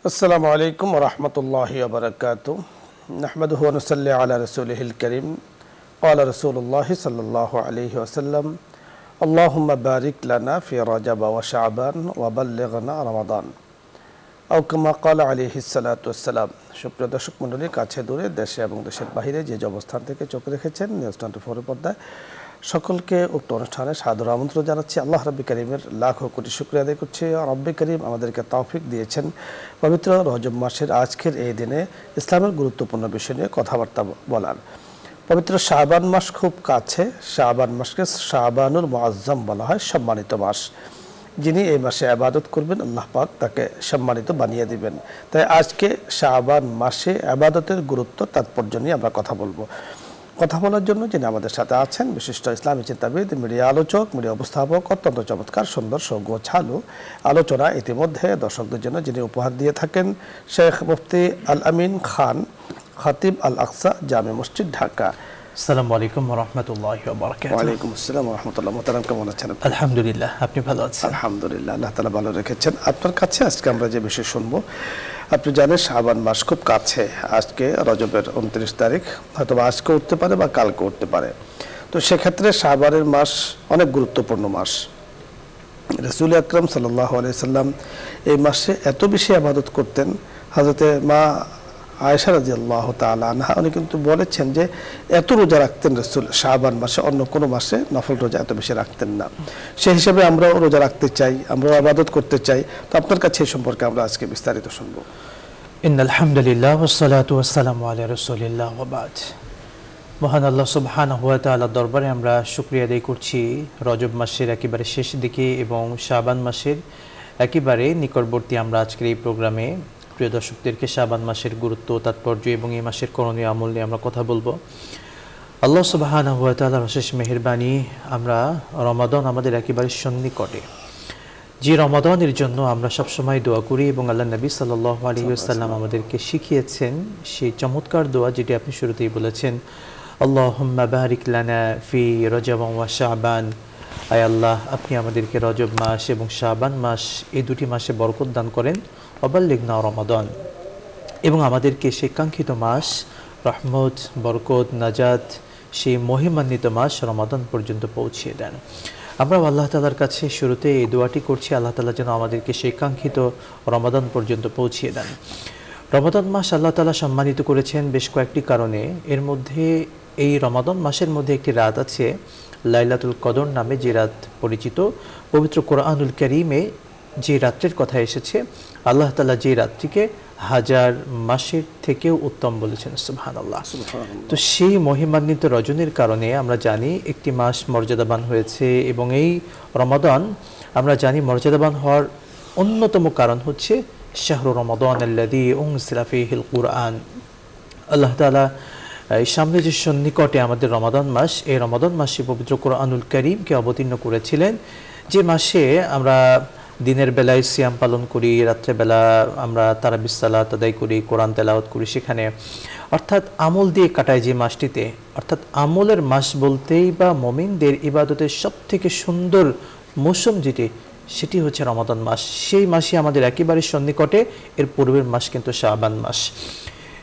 আসসালামু আলাইকুম ওয়া রাহমাতুল্লাহি ওয়া বারাকাতুহু নাহমাদুহু ওয়া নুসাল্লি আলা রাসূলিহিল কারীম ক্বালা রাসূলুল্লাহি সাল্লাল্লাহু আলাইহি ওয়াসাল্লাম আল্লাহুম্মা বারিক লানা ফি রাজাব ওয়া শাবান ওয়া বাল্লিগনা রমাদান আও কামা ক্বালা আলাইহিস সালাতু ওয়াসসালাম। সুপ্রিয় দর্শক মণ্ডলী, কাছে দূরে, দেশে এবং দেশের বাইরে যে অবস্থান থেকে চোখ রেখেছেন নিউজ 24 পর্দায় সকলকে উক্ত অনুষ্ঠানে সাদর আমন্ত্রণ জানাচ্ছি। আল্লাহ রাব্বি কারীমের লাখো কোটি শুকরিয়া আদায় করছি। রাব্বি কারীম আমাদেরকে তৌফিক দিয়েছেন পবিত্র রজব মাসের আজকের এই দিনে ইসলামের গুরুত্বপূর্ণ বিষয় নিয়ে কথাবার্তা বলার। পবিত্র শাবান মাস খুব কাছে। শাবান মাসকে শাবানুল মুআজ্জাম বলা হয়, সম্মানিত মাস। যিনি এই মাসে ইবাদত করবেন আল্লাহ পাক তাকে সম্মানিত বানিয়ে দিবেন। তাই আজকে শাবান মাসে ইবাদতের গুরুত্ব তাৎপর্য নিয়ে আমরা কথা বলবো। কথা বলার জন্য যিনি আমাদের সাথে আছেন বিশিষ্ট ইসলামী চিন্তাবিদ, মিডিয়া আলোচক, মিডিয়া উপস্থাপক, অত্যন্ত চমৎকার সুন্দর গোছালো আলোচনা ইতিমধ্যে দর্শকদের জন্য যিনি উপহার দিয়ে থাকেন, শেখ মুফতি আল আমিন খান, খতিব আল আকসা জামে মসজিদ, ঢাকা। আসসালামু আলাইকুম ওয়া রাহমাতুল্লাহি ওয়া বারাকাতুহু। ওয়া আলাইকুম আসসালাম ওয়া রাহমাতুল্লাহ। মোহতারাম, কেমন আছেন? আলহামদুলিল্লাহ, আপনি ভালো আছেন? আলহামদুলিল্লাহ, আল্লাহ তাআলা ভালো রেখেছেন। আপনার কাছে আজকে আমরা যে বিষয় শুনবো, আপনি জানেন শাবান মাস খুব কাছে। আজকে রজবের 29 তারিখ, হয়তো আজকে উঠতে পারে বা কালকে উঠতে পারে। তো সেক্ষেত্রে শাবানের মাস অনেক গুরুত্বপূর্ণ মাস। রাসূল আকরাম সাল্লাল্লাহু আলাইহি সাল্লাম এই মাসে এত বেশি ইবাদত করতেন। হযরতে মা আয়েশা রাদিয়াল্লাহু তাআলা আনহা উনি কিন্তু বলেছেন যে এত রোজা রাখতেন রাসূল শাবান মাসে, অন্য কোনো মাসে নফল রোজা এত বেশি রাখতেন না। সেই হিসাবে আমরাও রোজা রাখতে চাই, আমরাও ইবাদত করতে চাই। তো আপনার কাছে এই সম্পর্কে আমরা আজকে বিস্তারিত শুনবো। ইন্নাল হামদুলিল্লাহ ওয়াস সালাতু ওয়াস সালামু আলা রাসূলিল্লাহ ওয়া বাদ। মহান আল্লাহ সুবহানাহু ওয়া তাআলার দরবারে আমরা শুকরিয়া আদায় করছি রজব মাসের একেবারে শেষ দিকে এবং শাবান মাসের একেবারে নিকটবর্তী আমরা আজকের এই প্রোগ্রামে প্রিয় দর্শকদেরকে শাবান মাসের গুরুত্ব, তাৎপর্য এবং এই মাসের করণীয় আমল নিয়ে আমরা কথা বলবো। আল্লাহ সুবহানাহু ওয়া তাআলার অশেষ মেহেরবানি, আমরা রমাদান আমাদের একেবারে সন্নিকটে, যে রমাদানের জন্য আমরা সবসময় দোয়া করি এবং আল্লাহ নবী সাল্লাল্লাহু আলাইহি ওয়াসাল্লাম আমাদেরকে শিখিয়েছেন সেই চমৎকার দোয়া যেটি আপনি শুরুতেই বলেছেন, আল্লাহুম্মা বারিক লানা ফি রজব ওয়া শাবান। আয় আল্লাহ, আপনি আমাদেরকে রজব মাস এবং শাবান মাস এই দুটি মাসে বরকত দান করেন, ওয়াবাল্লিগনা রমাদান, এবং আমাদেরকে সেই কাঙ্ক্ষিত মাস রহমত, বরকত, নাজাত, সেই মহিমান্বিত মাস রমাদান পর্যন্ত পৌঁছিয়ে দেন। আমরা আল্লাহ তাআলার কাছে শুরুতে এই দোয়াটি করছি, আল্লাহ তাআলা যেন আমাদেরকে সেই কাঙ্ক্ষিত রমাদান পর্যন্ত পৌঁছিয়ে দেন। রমাদান মাস আল্লাহ তাআলা সম্মানিত করেছেন বেশ কয়েকটি কারণে। এর মধ্যে এই রমাদান মাসের মধ্যে একটি রাত আছে লাইলাতুল কদর নামে, যে রাত পরিচিত। পবিত্র কোরআনুল কারীমে যে রাত্রের কথা এসেছে, আল্লাহ তাআলা যে রাত্রিকে হাজার মাসের থেকেও উত্তম বলেছেন, সুবহানাল্লাহ। তো সেই মহিমান্বিত রজনীর কারণে আমরা জানি একটি মাস মর্যাদাবান হয়েছে, এবং এই রমাদান আমরা জানি মর্যাদাবান হওয়ার অন্যতম কারণ হচ্ছে শাহরু রমাদান আল্লাযী উনজিলা ফীহিল কুরআন। আল্লাহ তাআলা এই সামনে যে সন্নিকটে আমাদের রমাদান মাস, এই রমাদান মাসে পবিত্র কোরআনুল কারীমকে অবতীর্ণ করেছিলেন, যে মাসে আমরা দিনের বেলায় সিয়াম পালন করি, রাত্রেবেলা আমরা তারাবিস সালাত আদায় করি, কোরআন তেলাওয়াত করি সেখানে, অর্থাৎ আমল দিয়ে কাটায় যে মাসটিতে। অর্থাৎ আমলের মাস বলতেই বা মুমিনদের ইবাদতের সবথেকে সুন্দর মৌসুম যেটি, সেটি হচ্ছে রমাদান মাস। সেই মাসে আমাদের একেবারে সন্নিকটে। এর পূর্বের মাস কিন্তু শাবান মাস।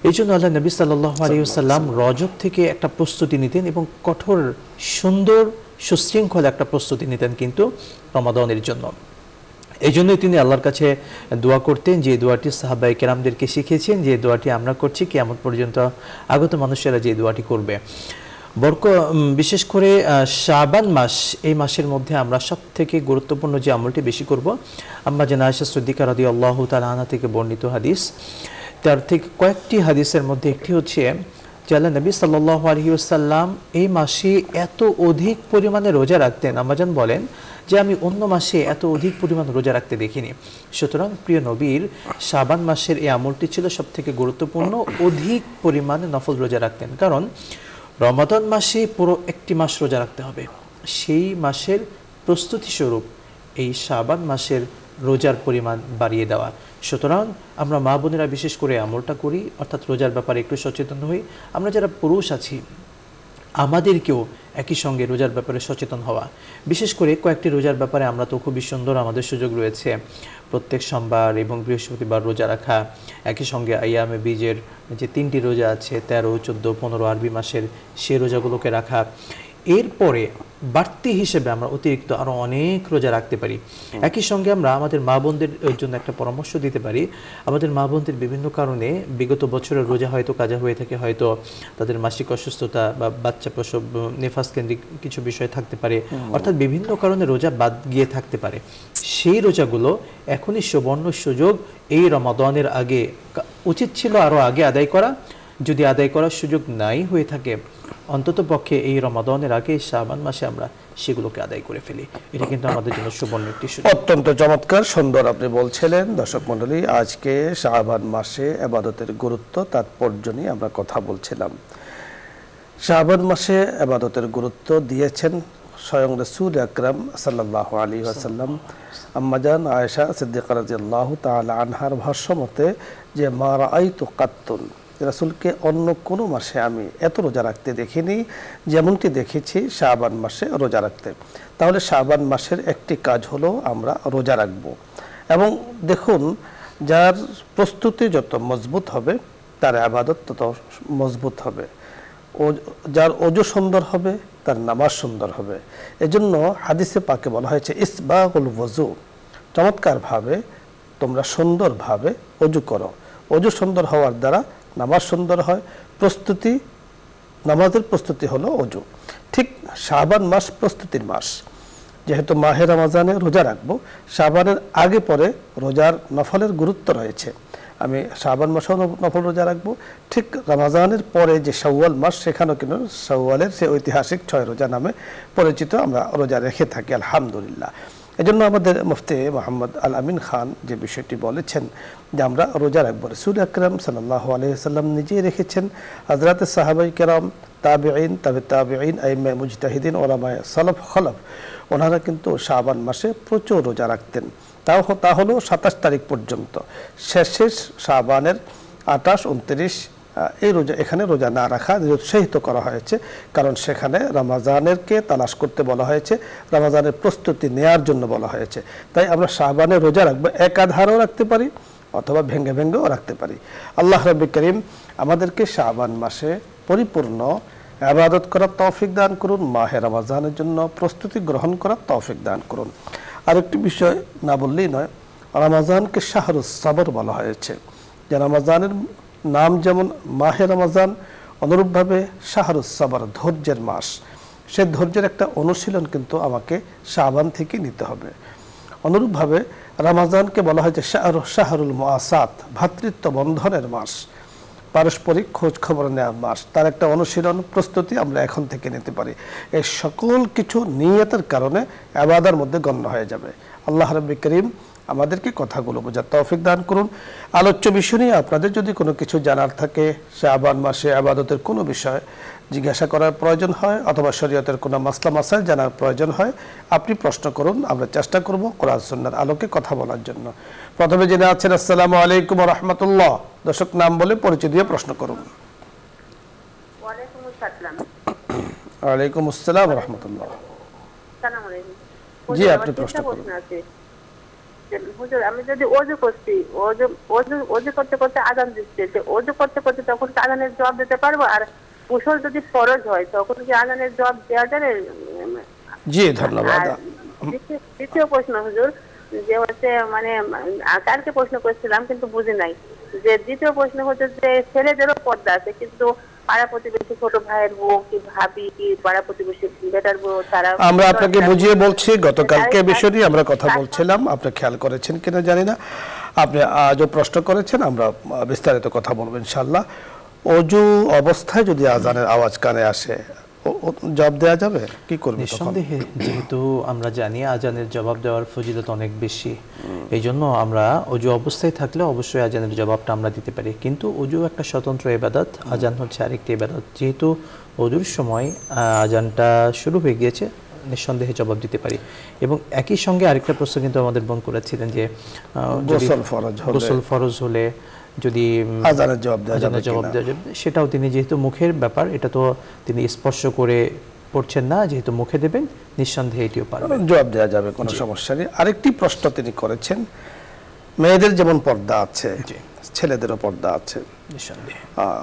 এই জন্য আল্লাহ নবী সাল্লাল্লাহু আলাইহি ওয়াসাল্লাম রজব থেকে একটা প্রস্তুতি নিতেন, এবং কঠোর সুন্দর সুশৃঙ্খল একটা প্রস্তুতি নিতেন কিন্তু রমাদানের জন্য। এই জন্যই তিনি আল্লাহর কাছে দোয়া করতেন, যে দোয়াটি সাহাবায়ে কেরামদেরকে শিখিয়েছেন, যে দোয়াটি আমরা করছি, কিয়ামত পর্যন্ত আগত মানুষেরা যে দোয়াটি করবে। বিশেষ করে শাবান মাস, এই মাসের মধ্যে আমরা সব থেকে গুরুত্বপূর্ণ যে আমলটি বেশি করব, আম্মা জানা আয়েশা সিদ্দিকা রাদিয়াল্লাহু তাআলা আনহা থেকে বর্ণিত হাদিস, তার থেকে কয়েকটি হাদিসের মধ্যে একটি হচ্ছে যে আল্লাহ নবী সাল্লাল্লাহু আলাইহি ওয়াসাল্লাম এই মাসে এত অধিক পরিমাণে রোজা রাখতেন। আম্মাজান বলেন যে আমি অন্য মাসে এত অধিক পরিমাণ রোজা রাখতে দেখিনি। সুতরাং প্রিয় নবীর শাবান মাসের এই আমলটি ছিল সবথেকে গুরুত্বপূর্ণ। অধিক পরিমাণে নফল রোজা রাখতেন, কারণ রমাদান মাসে পুরো একটি মাস রোজা রাখতে হবে। সেই মাসের প্রস্তুতি স্বরূপ এই শাবান মাসের রোজার পরিমাণ বাড়িয়ে দেওয়া। সুতরাং আমরা মা বোনেরা বিশেষ করে আমলটা করি, অর্থাৎ রোজার ব্যাপারে একটু সচেতন হই। আমরা যারা পুরুষ আছি আমাদেরকেও একই সঙ্গে রোজার ব্যাপারে সচেতন হওয়া। বিশেষ করে কয়েকটি রোজার ব্যাপারে আমরা তো খুবই সুন্দর আমাদের সুযোগ রয়েছে প্রত্যেক সোমবার এবং বৃহস্পতিবার রোজা রাখা, একই সঙ্গে আইয়ামে বীজের যে 3টি রোজা আছে 13, 14, 15 আরবি মাসের সেই রোজাগুলোকে রাখা। এরপরে বাড়তি হিসেবে আমরা অতিরিক্ত আরও অনেক রোজা রাখতে পারি। একই সঙ্গে আমরা আমাদের মা বোনদের জন্য একটা পরামর্শ দিতে পারি। আমাদের মা বোনদের বিভিন্ন কারণে বিগত বছরের রোজা হয়তো কাজা হয়ে থাকে, হয়তো তাদের মাসিক অসুস্থতা বা বাচ্চা প্রসব, নেফাস কেন্দ্রিক কিছু বিষয় থাকতে পারে, অর্থাৎ বিভিন্ন কারণে রোজা বাদ গিয়ে থাকতে পারে। সেই রোজাগুলো এখনই সুবর্ণ সুযোগ, এই রমাদানের আগে উচিত ছিল আরও আগে আদায় করা। যদি আদায় করার সুযোগ নাই হয়ে থাকে, অন্তত পক্ষে এই রমাদানের আগে শাবান মাসে আমরা সেগুলোকে আদায় করে ফেলি। এটা কিন্তু আমাদের জন্য সুবর্ণ একটি সুযোগ। অত্যন্ত চমৎকার, সুন্দর আপনি বলছিলেন। দর্শক মণ্ডলী, আজকে শাবান মাসে ইবাদতের গুরুত্ব তাৎপর্য নিয়ে আমরা কথা বলছিলাম। শাবান মাসে ইবাদতের গুরুত্ব দিয়েছেন স্বয়ং রাসূল আকরাম সাল্লাল্লাহু আলাইহি ওয়াসাল্লাম। আম্মাজান আয়েশা সিদ্দিকা রাদিয়াল্লাহু তাআলা আনহার ভাষ্য মতে যে মা রাআইতু কাত্তুন, রাসূলকে অন্য কোনো মাসে আমি এত রোজা রাখতে দেখিনি যেমনটি দেখেছি শাবান মাসে রোজা রাখতে। তাহলে শাবান মাসের একটি কাজ হলো আমরা রোজা রাখব। এবং দেখুন, যার প্রস্তুতি যত মজবুত হবে তার ইবাদত তত মজবুত হবে। যার ওযু সুন্দর হবে তার নামাজ সুন্দর হবে। এজন্য হাদিসে পাকে বলা হয়েছে ইসবাগুল ওযু, চমৎকারভাবে তোমরা সুন্দরভাবে ওযু করো। ওযু সুন্দর হওয়ার দ্বারা নামাজ সুন্দর হয়। প্রস্তুতি, নামাজের প্রস্তুতি হলো ওযু। ঠিক শাবান মাস প্রস্তুতির মাস। যেহেতু মাহে রমজানে রোজা রাখবো, শাবানের আগে পরে রোজার নফলের গুরুত্ব রয়েছে। আমি শাবান মাসেও নফল রোজা রাখবো, ঠিক রমজানের পরে যে শাওয়াল মাস, সেখানেও কিন্তু শাওয়ালের সে ঐতিহাসিক 6 রোজা নামে পরিচিত আমরা রোজা রেখে থাকি আলহামদুলিল্লাহ। এজন্য আমাদের মুফতি মোহাম্মদ আল আমিন খান যে বিষয়টি বলেছেন যে আমরা রোজা রাখবো, রাসূল আকরাম সাল্লাল্লাহু আলাইহি ওয়াসাল্লাম নিজেই রেখেছেন। হযরত সাহাবায়ে কেরাম, তাবেঈন, তাবেঈন, আইম্মায়ে মুজতাহিদিন, উলামায়ে সালাফ খলফ, ওনারা কিন্তু শাবান মাসে প্রচুর রোজা রাখতেন। তা হলো 27 তারিখ পর্যন্ত। শেষ শাবানের 28, 29 এই রোজা, এখানে রোজা না রাখা উৎসাহিত করা হয়েছে, কারণ সেখানে রমজানেরকে তালাশ করতে বলা হয়েছে, রমজানের প্রস্তুতি নেয়ার জন্য বলা হয়েছে। তাই আমরা শাবানে রোজা রাখবো, একাধারেও রাখতে পারি অথবা ভেঙে ভেঙেও রাখতে পারি। আল্লাহ রাব্বুল কারীম আমাদেরকে শাবান মাসে পরিপূর্ণ ইবাদত করার তৌফিক দান করুন, মাহে রমজানের জন্য প্রস্তুতি গ্রহণ করার তৌফিক দান করুন। আরেকটি বিষয় না বললেই নয়, রমজানকে শাহরুস সাবর বলা হয়েছে। যে রমজানের নাম যেমন মাহে রমজান, অনুরূপভাবে শাহরুস সাবর, ধৈর্যের মাস। সে ধৈর্যের একটা অনুশীলন কিন্তু আমাকে শাবান থেকে নিতে হবে। অনুরূপভাবে রমজানকে বলা হয়েছে শাহরুল মুআসাত, ভ্রাতৃত্ব বন্ধনের মাস, পারস্পরিক খোঁজ খবর নেওয়ার মাস। তার একটা অনুশীলন, প্রস্তুতি আমরা এখন থেকে নিতে পারি। এই সকল কিছু নিয়তের কারণে ইবাদার মধ্যে গণ্য হয়ে যাবে। আল্লাহ রাব্বুল কারীম আমাদেরকে কথাগুলো বোঝার তৌফিক দান করুন। আলোচ্য বিষয় নিয়ে আপনাদের যদি কোনো কিছু জানার থাকে, শাবান মাসে ইবাদতের কোনো বিষয় জিজ্ঞাসা করার প্রয়োজন হয় অথবা শরীয়তের কোনো মাসলা মাসাইল জানার প্রয়োজন হয়, আপনি প্রশ্ন করুন। আমরা চেষ্টা করব কোরআন সুন্নাহর আলোকে কথা বলার জন্য। প্রথমে জেনে আছেন, আসসালামু আলাইকুম ওয়া রাহমাতুল্লাহ। দর্শক নাম বলে পরিচয় দিয়ে প্রশ্ন করুন। ওয়ালাইকুম আসসালাম। ওয়ালাইকুম আসসালাম ওয়া রাহমাতুল্লাহ। আসসালামু আলাইকুম। জি, আপনি প্রশ্ন করুন। হুজুর, আমি যদি ওযু করছি, ওযু করতে করতে আযান দিচ্ছে, যে ওযু করতে করতে তখন কি আযানের জবাব দিতে পারবো? আর গোসল যদি ফরজ হয় তখন কি আযানের জবাব দেওয়া যাবে? জি, ধন্যবাদ। দ্বিতীয় প্রশ্ন হুজুর, যে হচ্ছে মানে কালকে প্রশ্ন করেছিলাম কিন্তু বুঝি নাই, যে দ্বিতীয় প্রশ্ন হচ্ছে যে ছেলেদেরও পর্দা আছে, কিন্তু পাড়া প্রতিবেশী, ছোট ভাইয়ের বউ কি ভাবি কি পাড়া প্রতিবেশী বেটার বউ, তারা আমরা আপনাকে বুঝিয়ে বলছি। গতকালকে বিষয় নিয়ে আমরা কথা বলছিলাম, আপনি খেয়াল করেছেন কিনা জানি না। আপনি আজও প্রশ্ন করেছেন, আমরা বিস্তারিত কথা বলবো ইনশাআল্লাহ। ওযু অবস্থায় যদি আযানের আওয়াজ কানে আসে, জবাব দেওয়া যাবে? কি করবে? নিঃসন্দেহে যেহেতু আমরা জানি আজানের জবাব দেওয়ার ফজিলত অনেক বেশি, এই জন্য আমরা ওযু অবস্থায় থাকলে অবশ্যই আজানের জবাবটা আমরা দিতে পারি। কিন্তু ওযু একটা স্বতন্ত্র ইবাদত, আজান হচ্ছে আরেকটি ইবাদত। যেহেতু ওযুর সময় আজানটা শুরু হয়ে গিয়েছে, নিঃসন্দেহে জবাব দিতে পারি। এবং একই সঙ্গে আরেকটা প্রশ্ন কিন্তু আমাদের বোন করেছিলেন যে গোসল ফরজ হলে যদি আজানের জবাব দেওয়া যাবে, সেটাও তিনি যেহেতু মুখের ব্যাপার, এটা তো তিনি স্পর্শ করে পড়ছেন না, যেহেতু মুখে দেবেন নিঃসন্দেহে এটিও পারবেন, জবাব দেওয়া যাবে, কোনো সমস্যা নেই। আরেকটি প্রশ্ন তিনি করেছেন, মেয়েদের যেমন পর্দা আছে ছেলেদেরও পর্দা আছে,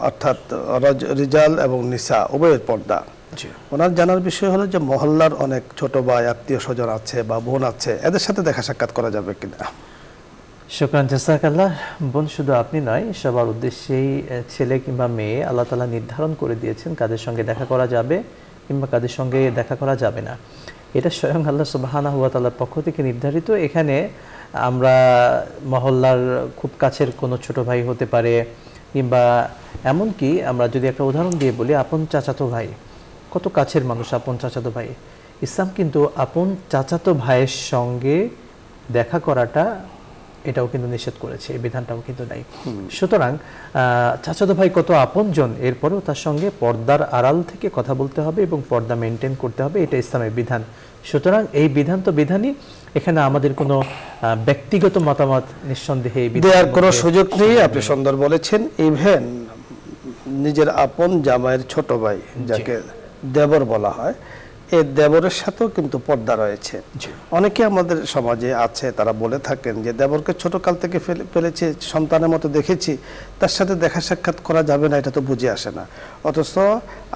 অর্থাৎ রিজাল এবং নিসা উভয়ের পর্দা। ওনার জানার বিষয় হলো যে মহল্লার অনেক ছোট ভাই আত্মীয় স্বজন আছে বা বোন আছে, এদের সাথে দেখা সাক্ষাৎ করা যাবে কিনা? শুকরান জাযাকাল্লাহ। বোন শুধু আপনি নয়, সবার উদ্দেশ্যেই ছেলে কিংবা মেয়ে আল্লাহ তাআলা নির্ধারণ করে দিয়েছেন কাদের সঙ্গে দেখা করা যাবে কিংবা কাদের সঙ্গে দেখা করা যাবে না। এটা স্বয়ং আল্লাহ সুবহানাহু ওয়া তাআলার পক্ষ থেকে নির্ধারিত। এখানে আমরা মহল্লার খুব কাছের কোনো ছোট ভাই হতে পারে, কিংবা এমনকি আমরা যদি একটা উদাহরণ দিয়ে বলি, আপন চাচাতো ভাই, কত কাছের মানুষ আপন চাচাতো ভাই। ইসলাম কিন্তু আপন চাচাতো ভাইয়ের সঙ্গে দেখা করাটা এটাও কিন্তু নিষেধ করেছে, এই বিধানটাও কিন্তু নাই। সুতরাং চাচাতো ভাই কত আপনজন, এরপরেও তার সঙ্গে পর্দার আড়াল থেকে কথা বলতে হবে এবং পর্দা মেনটেন করতে হবে, এটা ইসলামের বিধান। সুতরাং এই বিধান তো বিধানই, এখানে আমাদের কোনো ব্যক্তিগত মতামত নিঃসন্দেহে দেওয়ার কোনো সুযোগ নেই। আপনি সুন্দর বলেছেন। ইভেন নিজের আপন জামাইয়ের ছোট ভাই, যাকে দেবর বলা হয়, এই দেবরের সাথেও কিন্তু পর্দা রয়েছে। অনেকে আমাদের সমাজে আছে, তারা বলে থাকেন যে দেবরকে ছোটকাল থেকে ফেলেছে, সন্তানের মতো দেখেছি, তার সাথে দেখা সাক্ষাৎ করা যাবে না, এটা তো বুঝে আসে না। অথচ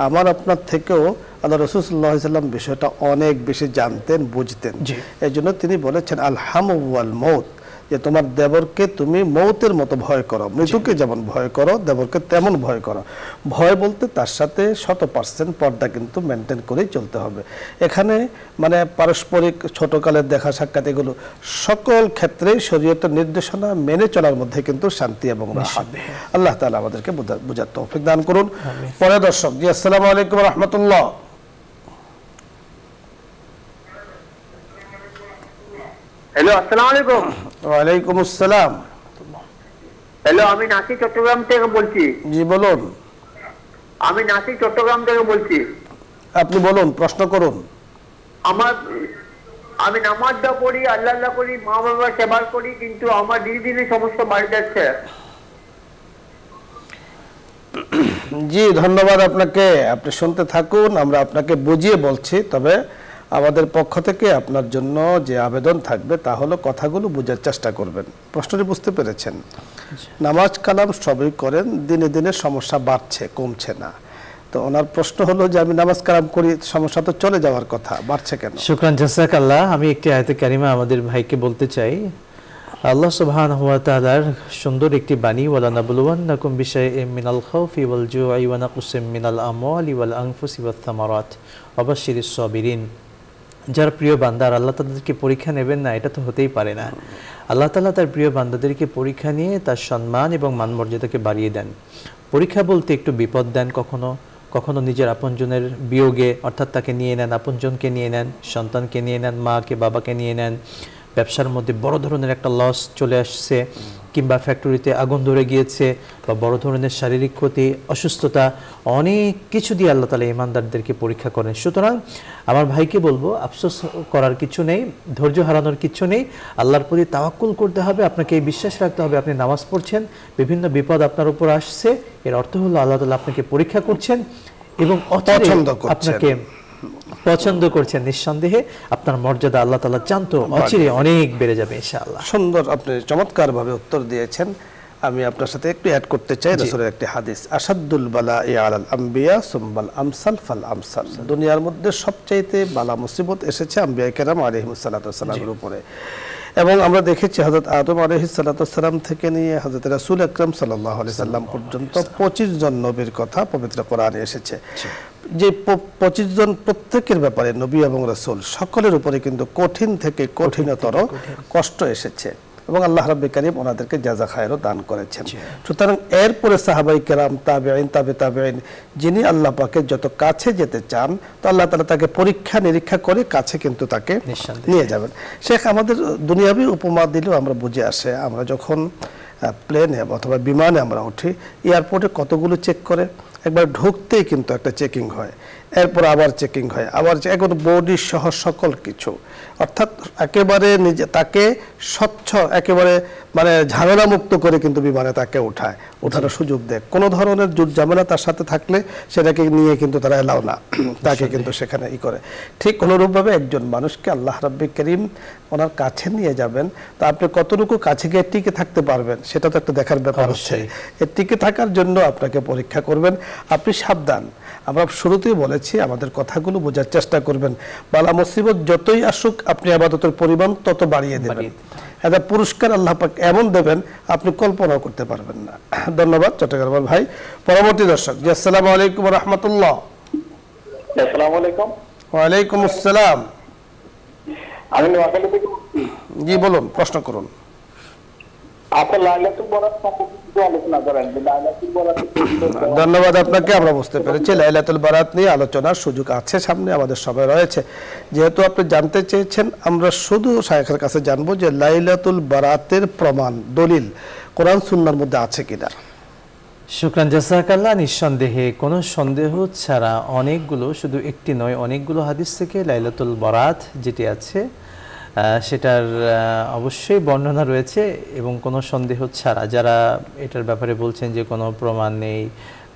আমার আপনার থেকেও আল্লাহ রাসূল সাল্লাল্লাহু আলাইহি ওয়াসাল্লাম বিষয়টা অনেক বেশি জানতেন, বুঝতেন। এই জন্য তিনি বলেছেন আল হামু ওয়াল মউত, যে তোমার দেবরকে তুমি মৌতের মতো ভয় করো, মৃত্যুকে যেমন ভয় করো দেবরকে তেমন ভয় করো। ভয় বলতে তার সাথে 100% পর্দা কিন্তু মেনটেন করেই চলতে হবে। এখানে মানে পারস্পরিক ছোটকালের দেখা সাক্ষাৎ এগুলো সকল ক্ষেত্রেই শরীয়তের নির্দেশনা মেনে চলার মধ্যে কিন্তু শান্তি এবং রাহাত। আল্লাহ তাআলা আমাদেরকে বুঝার তৌফিক দান করুন। পরে দর্শক জি, আসসালামু আলাইকুম ওয়া রাহমাতুল্লাহ। হ্যালো, আসসালামু আলাইকুম। ওয়ালাইকুম আসসালাম। হ্যালো, আমি নাসির চট্টগ্রাম থেকে বলছি। জি বলুন। আমি নাসির চট্টগ্রাম থেকে বলছি। আপনি বলুন, প্রশ্ন করুন। আমি নামাজটা পড়ি, আল্লাহ করি, মা বাবার সেবা করি, কিন্তু আমার ধীরে ধীরে সমস্যা বাড়ে যাচ্ছে। জি ধন্যবাদ আপনাকে, আপনি শুনতে থাকুন, আমরা আপনাকে বুঝিয়ে বলছি। তবে আমাদের পক্ষ থেকে আপনার জন্য যে আবেদন থাকবে তা হলো কথাগুলো বোঝার চেষ্টা করবেন। প্রশ্নটি বুঝতে পেরেছেন? নামাজ কালাম সবই করেন, দিনে দিনে সমস্যা বাড়ছে, কমছে না। তো ওনার প্রশ্ন হলো যে আমি নামাজ কালাম করি, সমস্যা তো চলে যাওয়ার কথা, বাড়ছে কেন? শুকরান জাযাকাল্লাহ। আমি একটি আয়াতে কারিমা আমাদের ভাইকে বলতে চাই। আল্লাহ সুবহানাহু ওয়া তাআলার সুন্দর একটি বাণী, ওয়ালা নাবলুওয়ান্নাকুম বিশাইইম মিনাল খাউফি ওয়াল জু'i ওয়া নাকসিম মিনাল আমওয়ালি ওয়াল আনফুসি ওয়াত থামারাত ওয়া বাশশিরিস সাবিরিন। যারা প্রিয় বান্দা, আল্লাহ তাদেরকে পরীক্ষা নেবেন না, এটা তো হতেই পারে না। আল্লাহ তাআলা তার প্রিয় বান্দাদেরকে পরীক্ষা নিয়ে তার সম্মান এবং মানমর্যাদাকে বাড়িয়ে দেন। পরীক্ষা বলতে একটু বিপদ দেন, কখনো কখনো নিজের আপনজনের বিয়োগে, অর্থাৎ তাকে নিয়ে নেন, আপনজনকে নিয়ে নেন, সন্তানকে নিয়ে নেন, মাকে বাবাকে নিয়ে নেন, ব্যবসার মধ্যে বড় ধরনের একটা লস চলে আসছে, কিংবা ফ্যাক্টরিতে আগুন ধরে গিয়েছে, বা বড় ধরনের শারীরিক ক্ষতি, অসুস্থতা, অনেক কিছু দিয়ে আল্লাহ তাআলা ঈমানদারদেরকে পরীক্ষা করেন। সুতরাং আমার ভাইকে বলবো, আফসোস করার কিছু নেই, ধৈর্য হারানোর কিছু নেই, আল্লাহর প্রতি তাওয়াক্কুল করতে হবে। আপনাকে এই বিশ্বাস রাখতে হবে, আপনি নামাজ পড়ছেন, বিভিন্ন বিপদ আপনার উপর আসছে, এর অর্থ হলো আল্লাহ তাআলা আপনাকে পরীক্ষা করছেন এবং আপনাকে পছন্দ করছেন। নিঃসন্দেহে আপনার মর্যাদা আল্লাহ তাআলা জানতো অচিরে অনেক বেড়ে যাবে ইনশাআল্লাহ। সুন্দর, আপনি চমৎকারভাবে উত্তর দিয়েছেন। আমি আপনার সাথে একটু অ্যাড করতে চাই রাসূলের একটি হাদিস, আসাদুল বালা'i আলাল আম্বিয়া সুম্মাল আমসাল ফাল আমসাল। দুনিয়ার মধ্যে সবচাইতে বালা মুসিবত এসেছে আম্বিয়া কেরাম আলাইহিস সালাতু ওয়াস সালামের উপরে। এবং আমরা দেখেছি হযরত আদম আলাইহিস সালাতু ওয়াস সালাম থেকে নিয়ে হযরত রাসূল আকরাম সাল্লাল্লাহু আলাইহি সাল্লাম পর্যন্ত 25 জন নবীর কথা পবিত্র কোরআনে এসেছে। যে 25 জন প্রত্যেকের ব্যাপারে নবী এবং রাসূল সকলের উপরে কিন্তু কঠিন থেকে কঠিনতর কষ্ট এসেছে এবং আল্লাহ রাব্বুল কারীম ওনাদেরকে জাযা খায়রও দান করেছেন। সুতরাং এরপরে সাহাবাই কেরাম, তাবেঈন, তাবেঈন, যিনি আল্লাহ পাকের যত কাছে যেতে চান, তো আল্লাহ তাআলা তাকে পরীক্ষা নিরীক্ষা করে কাছে কিন্তু তাকে নিয়ে যাবেন। শেখ আমাদের দুনিয়াবি উপমা দিলেও আমরা বুঝে আসে, আমরা যখন প্লেনে অথবা বিমানে আমরা উঠি, এয়ারপোর্টে কতগুলো চেক করে, একবার ঢুকতেই কিন্তু একটা চেকিং হয়, এরপর আবার চেকিং হয়, আবার একবার বডি সহ সকল কিছু, অর্থাৎ একেবারে নিজে তাকে স্বচ্ছ একেবারে মানে ঝামেলা মুক্ত করে কিন্তু বিমানে তাকে ওঠানোর সুযোগ দেয়। কোনো ধরনের জুট ঝামেলা তার সাথে থাকলে সেটাকে নিয়ে কিন্তু তারা এলাও না, তাকে কিন্তু সেখানে করে। ঠিক অনুরূপভাবে একজন মানুষকে আল্লাহ রাব্বি করিম ওনার কাছে নিয়ে যাবেন, তা আপনি কতটুকু কাছে গিয়ে টিকে থাকতে পারবেন সেটা তো একটা দেখার ব্যাপার হচ্ছে। এই টিকে থাকার জন্য আপনাকে পরীক্ষা করবেন। আপনি সাবধান, আমরা শুরুতেই বলেছি আমাদের কথাগুলো বোঝার চেষ্টা করবেন। বালা মুসিবত যতই আসুক আপনি ইবাদতের পরিমাণ তত বাড়িয়ে দেবেন, এটা পুরস্কার আল্লাহ পাক এমন দেবেন আপনি কল্পনাও করতে পারবেন না। ধন্যবাদ চট্টগ্রামের ভাই। পরবর্তী দর্শক, জি আসসালামু আলাইকুম ওয়া রাহমাতুল্লাহ। আসসালামু আলাইকুম। ওয়া আলাইকুম আসসালাম। আমি নোয়াখালী থেকে বলছি। জি বলুন, প্রশ্ন করুন। আপনি লাইলাতুল বরাত সম্পর্কে কিছু আলোচনা করেন। লাইলাতুল বরাত ধন্যবাদ আপনাকে, আমরা বুঝতে পেরেছি লাইলাতুল বারাত নিয়ে আলোচনার সুযোগ আছে, সামনে আমাদের সবাই রয়েছে। যেহেতু আপনি জানতে চেয়েছেন, আমরা শুধু শায়খের কাছে জানবো যে লাইলাতুল বারাতের প্রমাণ দলিল কোরআন সুন্নাহর মধ্যে আছে কিনা। শুকরান জাযাকাল্লাহ। নিঃসন্দেহে কোনো সন্দেহ ছাড়া অনেকগুলো, শুধু একটি নয় অনেকগুলো হাদিস থেকে লাইলাতুল বারাত যেটি আছে সেটার অবশ্যই বর্ণনা রয়েছে এবং কোনো সন্দেহ ছাড়া। যারা এটার ব্যাপারে বলছেন যে কোনো প্রমাণ নেই,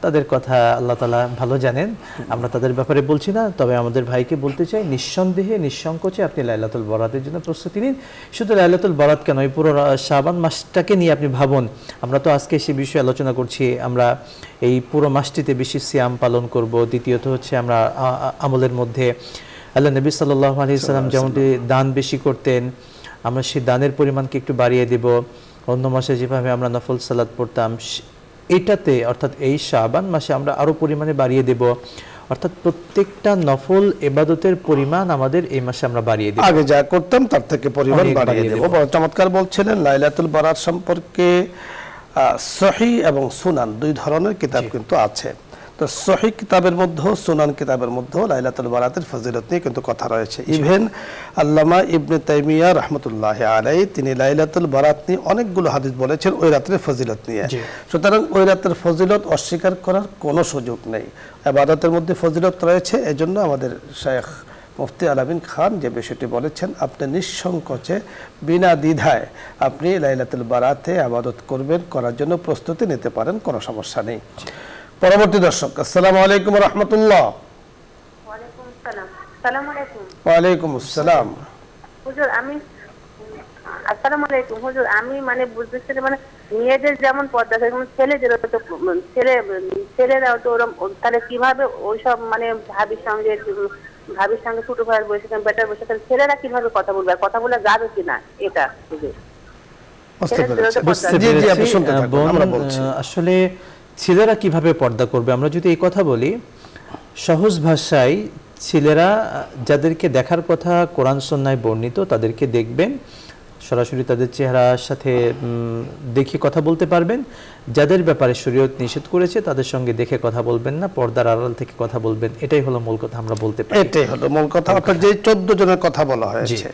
তাদের কথা আল্লাহ তাআলা ভালো জানেন, আমরা তাদের ব্যাপারে বলছি না। তবে আমাদের ভাইকে বলতে চাই, নিঃসন্দেহে নিঃসংকোচে আপনি লাইলাতুল বরাতের জন্য প্রস্তুতি নিন। শুধু লাইলাতুল বরাত কেন, এই পুরো শাবান মাসটাকে নিয়ে আপনি ভাবুন। আমরা তো আজকে সে বিষয়ে আলোচনা করছি, আমরা এই পুরো মাসটিতে বেশি সিয়াম পালন করব। দ্বিতীয়ত হচ্ছে আমরা আমলের মধ্যে আল্লাহ নবী সাল্লাল্লাহু আলাইহি সাল্লাম যেমনটি দান বেশি করতেন, আমরা সেই দানের পরিমাণকে একটু বাড়িয়ে দেব। অন্য মাসে যেভাবে আমরা নফল সালাত পড়তাম, এটাতে অর্থাৎ এই শাবান মাসে আমরা আরো পরিমাণে বাড়িয়ে দেব। অর্থাৎ প্রত্যেকটা নফল ইবাদতের পরিমাণ আমাদের এই মাসে আমরা বাড়িয়ে দেব, আগে যা করতাম তার থেকে পরিমাণ বাড়িয়ে দেব। বড় চমৎকার বলছিলেন। লাইলাতুল বারাত সম্পর্কে সহিহ এবং সুনান দুই ধরনের কিতাব কিন্তু আছে। তো সহিহ কিতাবের মধ্যে, সুনান কিতাবের মধ্যে লাইলাতুল বারাতের ফজিলত নিয়ে কিন্তু কথা রয়েছে। ইভেন আল্লামা ইবনে তাইমিয়া রাহমাতুল্লাহি আলাইহি তিনি লাইলাতুল বারাত নিয়ে অনেকগুলো হাদিস বলেছেন ওই রাতের ফজিলত নিয়ে। সুতরাং ওই রাতের ফজিলত অস্বীকার করার কোনো সুযোগ নেই। ইবাদতের মধ্যে ফজিলত রয়েছে, এজন্য আমাদের শায়খ মুফতি আলামিন খান যে বিষয়টি বলেছেন, আপনি নিঃসংকোচে বিনা দ্বিধায় আপনি লাইলাতুল বারাতে ইবাদত করবেন, করার জন্য প্রস্তুতি নিতে পারেন, কোনো সমস্যা নেই। পরবর্তী দর্শক, আসসালামু আলাইকুম ওয়া রাহমাতুল্লাহ। ওয়ালাইকুম আসসালাম। আসসালামু আলাইকুম। ওয়া আলাইকুম আসসালাম। হুজুর আসসালামু আলাইকুম হুজুর, আমি মানে বুঝতেছি মানে মেয়েদের যেমন পর্দা থাকে ছেলেদেরও তো ছেলেরাও তো ওরকম, তাহলে কিভাবে ওইসব মানে ভাবির সঙ্গে ছোট ভাইয়ের বয়সে বেটার বয়সে ছেলেরা কিভাবে কথা বলবে, আর কথা বলা যাবে কিনা এটা হুজুর? আসলে ছেলেরা কিভাবে পর্দা করবে, আমরা যদি এই কথা বলি সহজ ভাষায়, ছেলেরা যাদেরকে দেখার কথা কোরআন সুন্নাহয় বর্ণিত তাদেরকে দেখবেন, সরাসরি তাদের চেহারার সাথে দেখে কথা বলতে পারবেন। যাদের ব্যাপারে শরীয়ত নিষেধ করেছে তাদের সঙ্গে দেখে কথা বলবেন না, পর্দার আড়াল থেকে কথা বলবেন। এটাই হলো মূল কথা, আমরা বলতে পারি এটাই হলো মূল কথা। অর্থাৎ যে 14 জনের কথা বলা হয়েছে,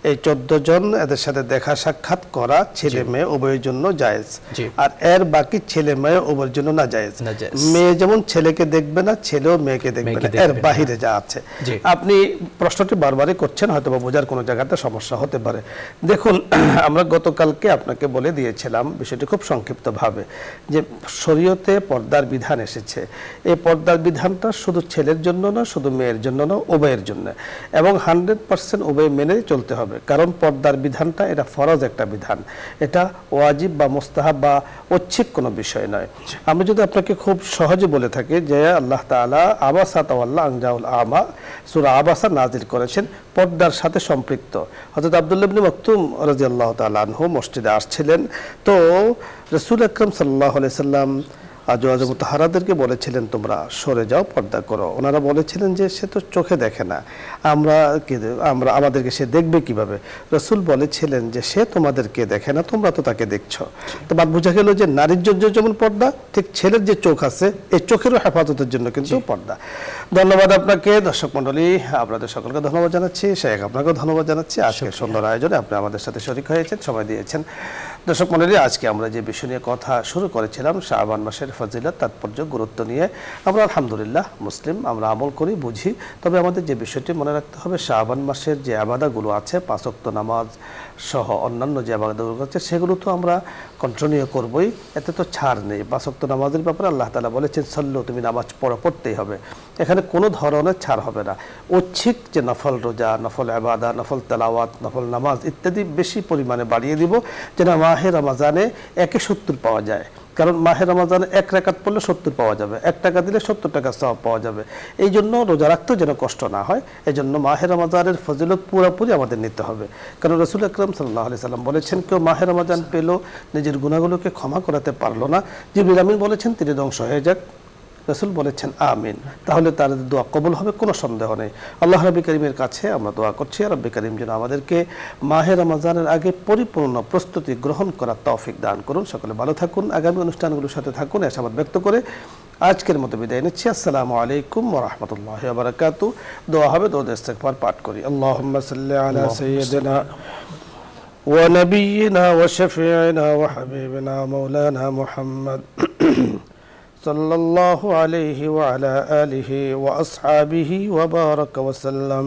এই 14 জন এদের সাথে দেখা সাক্ষাৎ করা ছেলে মেয়ে উভয়ের জন্য জায়েজ, আর এর বাকি ছেলে মেয়ে উভয়ের জন্য না জায়েজ। মেয়ে যেমন ছেলেকে দেখবে না, ছেলেও মেয়েকে দেখবে না, এর বাহিরে যা আছে। আপনি প্রশ্নটি বারবারই করছেন, হয়তো বা বোঝার কোনো জায়গাতে সমস্যা হতে পারে। দেখুন, আমরা গতকালকে আপনাকে বলে দিয়েছিলাম বিষয়টি খুব সংক্ষিপ্তভাবে, যে শরীয়তে পর্দার বিধান এসেছে। এই পর্দার বিধানটা শুধু ছেলের জন্য না, শুধু মেয়ের জন্য না, উভয়ের জন্য, এবং 100% উভয় মেনে চলতে হবে। কারণ পর্দার বিধানটা এটা ফরজ একটা বিধান, এটা ওয়াজিব বা মুস্তাহাব বা ঐচ্ছিক কোনো বিষয় নয়। আমি যদি আপনাকে খুব সহজে বলে থাকি যে আল্লাহ তাআলা আবাসা তাওয়াল্লা আনজাউল আমা সূরা আবাসা নাজিল করেছেন পর্দার সাথে সম্পৃক্ত। হযরত আব্দুল্লাহ ইবনে মাকতুম রাদিয়াল্লাহু তাআলা আনহু মসজিদে আসছিলেন, তো রাসূল আকরাম সাল্লাল্লাহু আলাইহি সাল্লাম আজওয়াজ মুতাহারাদেরকে বলেছিলেন তোমরা সরে যাও, পর্দা করো। ওনারা বলেছিলেন যে সে তো চোখে দেখে না, আমরা আমাদেরকে সে দেখবে কিভাবে? রাসূল বলেছিলেন যে সে তোমাদেরকে দেখে না, তোমরা তো তাকে দেখছো। তো বাদ বোঝা গেল যে নারীর জন্য যেমন পর্দা, ঠিক ছেলের যে চোখ আছে এই চোখেরও হেফাজতের জন্য কিন্তু পর্দা। ধন্যবাদ আপনাকে। দর্শক মণ্ডলী, আপনাদের সকলকে ধন্যবাদ জানাচ্ছি, শেখ আপনাকেও ধন্যবাদ জানাচ্ছি। আজকে সুন্দর আয়োজনে আপনি আমাদের সাথে শরীক হয়েছেন, সময় দিয়েছেন। দর্শক মণ্ডলী, আজকে আমরা যে বিষয় নিয়ে কথা শুরু করেছিলাম শাবান মাসের ফজিলত, তাৎপর্য, গুরুত্ব নিয়ে, আমরা আলহামদুলিল্লাহ মুসলিম, আমরা আমল করি, বুঝি। তবে আমাদের যে বিষয়টি মনে রাখতে হবে, শাবান মাসের যে আবাদাগুলো আছে, 5 ওয়াক্ত নামাজ সহ অন্যান্য যে আবাদাগুলো আছে, সেগুলো তো আমরা কন্টিনিউ করবই, এতে তো ছাড় নেই। 5 ওয়াক্ত নামাজের ব্যাপারে আল্লাহ তাআলা বলেছেন সল্লু, তুমি নামাজ পড়তেই হবে, এখানে কোনো ধরনের ছাড় হবে না। ঐচ্ছিক যে নফল রোজা, নফল আবাদা, নফল তেলাওয়াত, নফল নামাজ ইত্যাদি বেশি পরিমাণে বাড়িয়ে দিব, যেন মাহে রমজানে 1/70 পাওয়া যায়। কারণ মাহে রমজানে 1 রাকাত পড়লে 70 পাওয়া যাবে, 1 টাকা দিলে 70 টাকা সওয়াব পাওয়া যাবে। এই জন্য রোজা রাখতেও যেন কষ্ট না হয়, এই জন্য মাহে রমজানের ফজিলত পুরোপুরি আমাদের নিতে হবে। কারণ রাসূল আকরাম সাল্লাল্লাহু আলাইহি সাল্লাম বলেছেন, কেউ মাহে রমজান পেল, নিজের গুনাহগুলোকে ক্ষমা করাতে পারলো না, জিবরিল আমিন বলেছেন তিনি ধ্বংস হয়ে যাক, রাসূল বলেছেন আমিন, তাহলে তার দোয়া কবুল হবে, কোনো সন্দেহ নেই। আল্লাহ রাব্বুল কারীমের কাছে আমরা দোয়া করছি, রাব্বুল কারীম যেন আমাদেরকে মাহে রমজানের আগে পরিপূর্ণ প্রস্তুতি গ্রহণ করার তৌফিক দান করুন। সকলে ভালো থাকুন, আগামী অনুষ্ঠানগুলোর সাথে থাকুন, আশাবাদ ব্যক্ত করে আজকের মতো বিদায় নিচ্ছি। আসসালামু আলাইকুম ওয়া রাহমাতুল্লাহি ওয়া বারাকাতুহু। দোয়া হবে, দরুদ ইস্তিগফার পাঠ করি। আল্লাহুম্মা সাল্লি আলা সাইয়্যিদিনা ওয়া নাবিয়িনা ওয়া শাফিঈনা ওয়া হাবিবিনা মাওলানা মুহাম্মদ সাল্লাল্লাহু আলাইহি ওয়া আলা আলিহি ওয়া আসহাবিহি ওয়া বারাকা ওয়া সাল্লাম।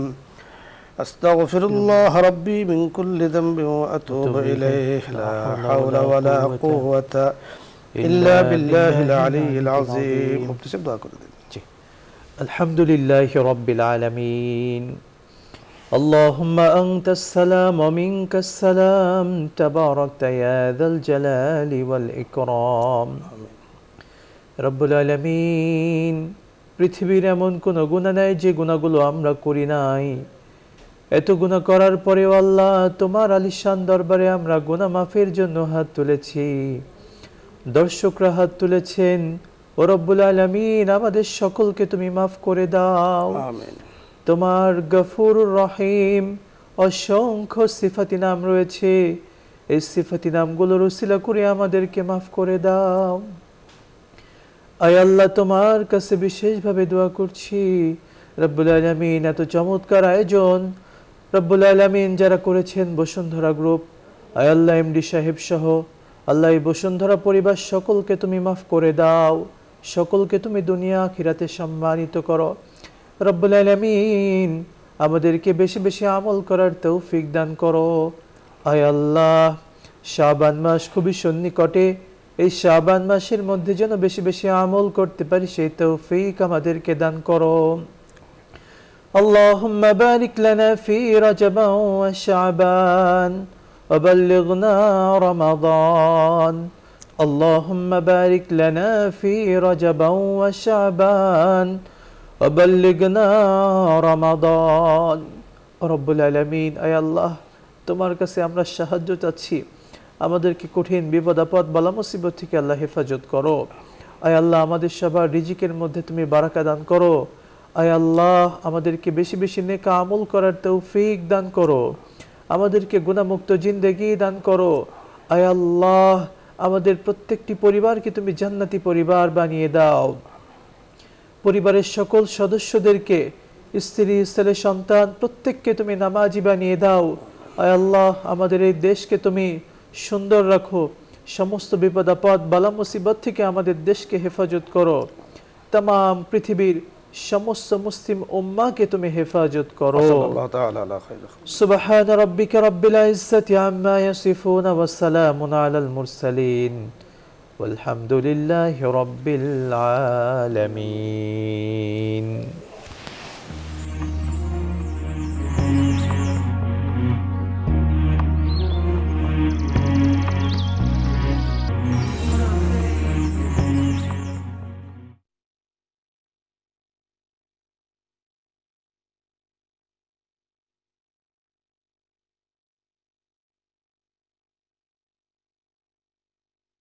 আস্তাগফিরুল্লাহ রাব্বি মিন কুল্লি যামবিন ওয়া আতুবু ইলাইহি, লা হাওলা ওয়া লা কুওয়াতা ইল্লা বিল্লাহিল আলিয়্যিল আযীম। মুফতি সাহেব দোয়া করে দিন। জি, আলহামদুলিল্লাহি রাব্বিল আলামিন। আল্লাহুম্মা আনতাস সালাম ওয়া মিনকাস সালাম, তাবারাকতা ইয়া যাল জালালি ওয়াল ইকরাম। রব্বুল আলামিন, পৃথিবীর এমন কোনো গুনাহ নাই যে গুনাহগুলো আমরা করি নাই। এত গুনাহ করার পরেও আল্লাহ তোমার আলিশান দরবারে আমরা গুনাহ মাফের জন্য হাত তুলেছি, দর্শকরা হাত তুলেছেন। ও রব্বুল আলামিন, আমাদের সকলকে তুমি মাফ করে দাও। আমিন। তোমার গফুরুর রহিম অসংখ্য সিফাতি নাম রয়েছে, এই সিফাতি নামগুলোর উসিলা করে আমাদেরকে মাফ করে দাও। আয় আল্লাহ, তোমার কাছে বিশেষভাবে দোয়া করছি, রব্বুল আলামিন এত চমৎকার আয়োজন রব্বুল আলামিন যারা করেছেন বসুন্ধরা গ্রুপ, আয় আল্লাহ এমডি সাহেব সহ আল্লাহ এই বসুন্ধরা পরিবার সকলকে তুমি মাফ করে দাও, সকলকে তুমি দুনিয়া আখিরাতে সম্মানিত করো। রব্বুল আলামিন আমাদেরকে বেশি বেশি আমল করার তৌফিক দান করো। আয় আল্লাহ, শাবান মাস খুবই সন্নিকটে, এই শাবান মাসের মধ্যে যেন বেশি বেশি আমল করতে পারি সেই তৌফিক আমাদেরকে দান করো। আল্লাহুম্মা বারিক লানা ফি রজব ওয়া শাবান ওয়া বাল্লিগনা রমাদান। আল্লাহুম্মা বারিক লানা ফি রজব ওয়া শাবান ওয়া বাল্লিগনা রমাদান। রব্বুল আলামিন, আয় আল্লাহ, তোমার কাছে আমরা সাহায্য চাচ্ছি, আমাদেরকে কঠিন বিপদ আপদ বালা মুসিবত থেকে আল্লাহ হেফাজত করো। আয় আল্লাহ, আমাদের সবার রিজিকের মধ্যে তুমি বারাকা দান করো। আয় আল্লাহ, আমাদেরকে বেশি বেশি নেক আমল করার তৌফিক দান করো, আমাদেরকে গুনাহমুক্ত জিন্দেগি দান করো। আয় আল্লাহ, আমাদের প্রত্যেকটি পরিবারকে তুমি জান্নাতি পরিবার বানিয়ে দাও, পরিবারের সকল সদস্যদেরকে, স্ত্রী ছেলে সন্তান প্রত্যেককে তুমি নামাজি বানিয়ে দাও। আয় আল্লাহ, আমাদের এই দেশকে তুমি সুন্দর রাখো, সমস্ত বিপদ আপদ বালা মুসিবত থেকে আমাদের দেশকে হেফাজত করো, तमाम পৃথিবীর সমস্ত মুসলিম উম্মাহকে তুমি হেফাজত করো। সুবহান রাব্বিকা রাব্বিল ইজ্জাতি আম্মা ইয়াসিফুন ওয়া সালামুন আলাল মুরসালিন ওয়ালহামদুলিল্লাহি রাব্বিল আলামিন।